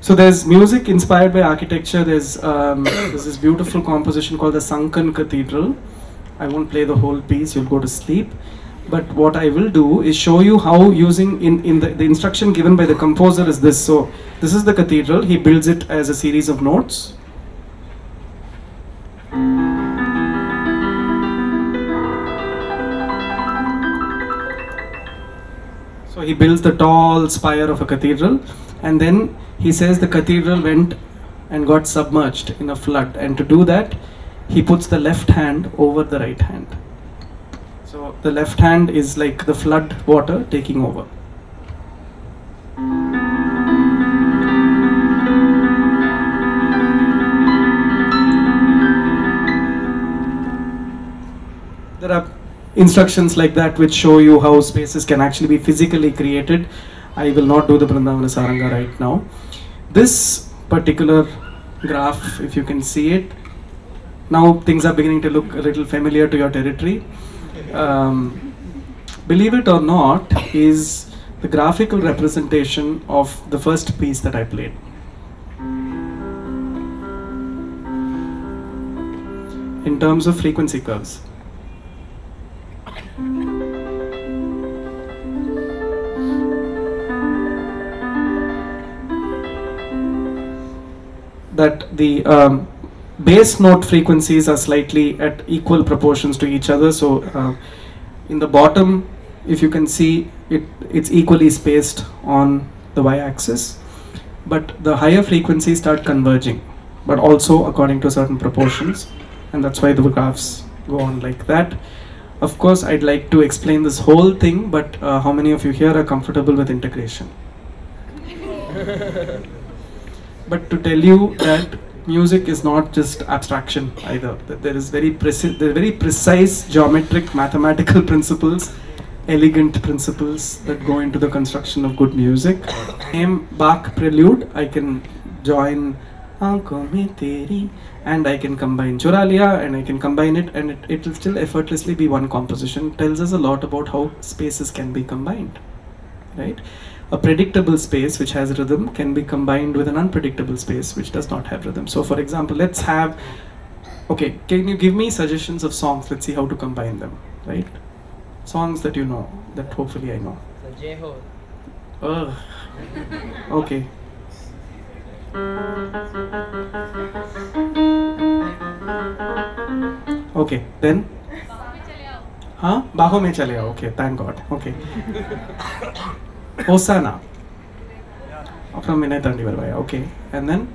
So there's music inspired by architecture. There's this beautiful composition called the Sunken Cathedral. I won't play the whole piece, you'll go to sleep. But what I will do is show you how using in the instruction given by the composer is this. So this is the cathedral. He builds it as a series of notes. So he builds the tall spire of a cathedral, and then he says the cathedral went and got submerged in a flood, and to do that he puts the left hand over the right hand. So the left hand is like the flood water taking over. There are instructions like that which show you how spaces can actually be physically created. I will not do the Brindavana Saranga right now. This particular graph, if you can see it, now things are beginning to look a little familiar to your territory. Believe it or not, is the graphical representation of the first piece that I played. In terms of frequency curves. That the bass note frequencies are slightly at equal proportions to each other. So in the bottom, if you can see, it's equally spaced on the y-axis. But the higher frequencies start converging, but also according to certain proportions. And that's why the graphs go on like that. Of course, I'd like to explain this whole thing, but how many of you here are comfortable with integration? But to tell you that music is not just abstraction either. There is very precise geometric mathematical principles, elegant principles that go into the construction of good music. Name Bach Prelude, I can join Aankhon Mein Teri, and I can combine Chura Liya, and I can combine it, and it will still effortlessly be one composition. It tells us a lot about how spaces can be combined, right? A predictable space which has rhythm can be combined with an unpredictable space which does not have rhythm. So for example, let's have, okay, can you give me suggestions of songs? Let's see how to combine them, right? Songs that you know, that hopefully I know. So J-Ho. Ugh. Okay. Okay, then? Huh? Baho Mein Chale Aao. Okay, thank God. Okay. Hosanna. From Vinay Tandivarvaya. Okay, and then?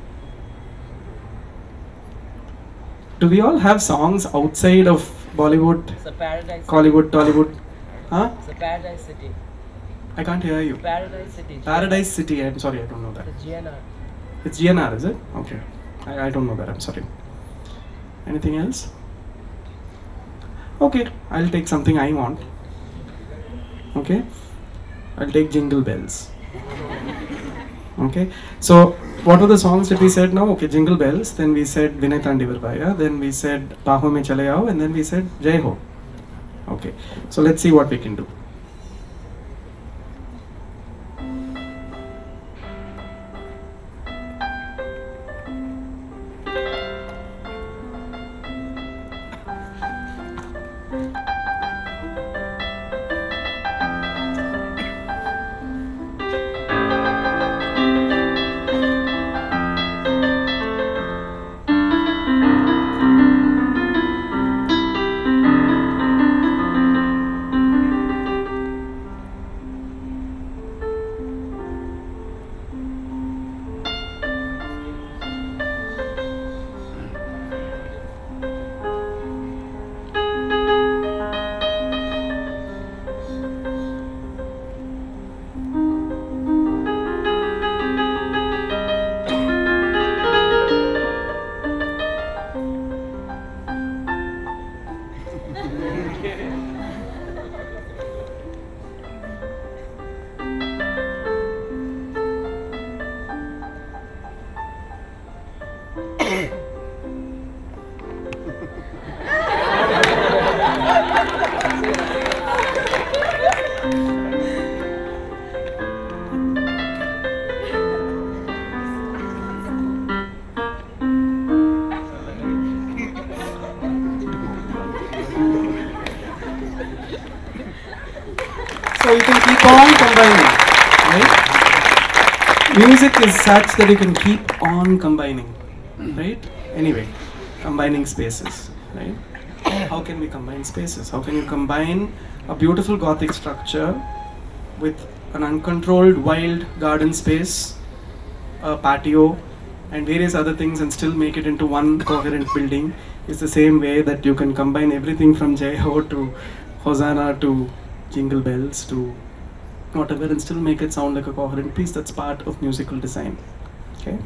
Do we all have songs outside of Bollywood, So Paradise Collywood, Tollywood? Huh? City. So Paradise City. I can't hear you. Paradise City. Paradise City. I'm sorry, I don't know that. The GNR. It's GNR, is it? Okay. I don't know that. I'm sorry. Anything else? Okay, I'll take something I want. Okay, I'll take Jingle Bells. Okay, so what were the songs that we said now? Okay, Jingle Bells, then we said Vinay Tandivarvaya, then we said Baho Mein Chale Aao, and then we said Jai Ho. Okay, so let's see what we can do. So you can keep on combining, right? Music is such that you can keep on combining, right? Anyway, combining spaces, right? How can we combine spaces? How can you combine a beautiful Gothic structure with an uncontrolled wild garden space, a patio, and various other things and still make it into one coherent building? Is the same way that you can combine everything from Jai Ho to Hosanna to Jingle Bells to whatever and still make it sound like a coherent piece. That's part of musical design. Okay?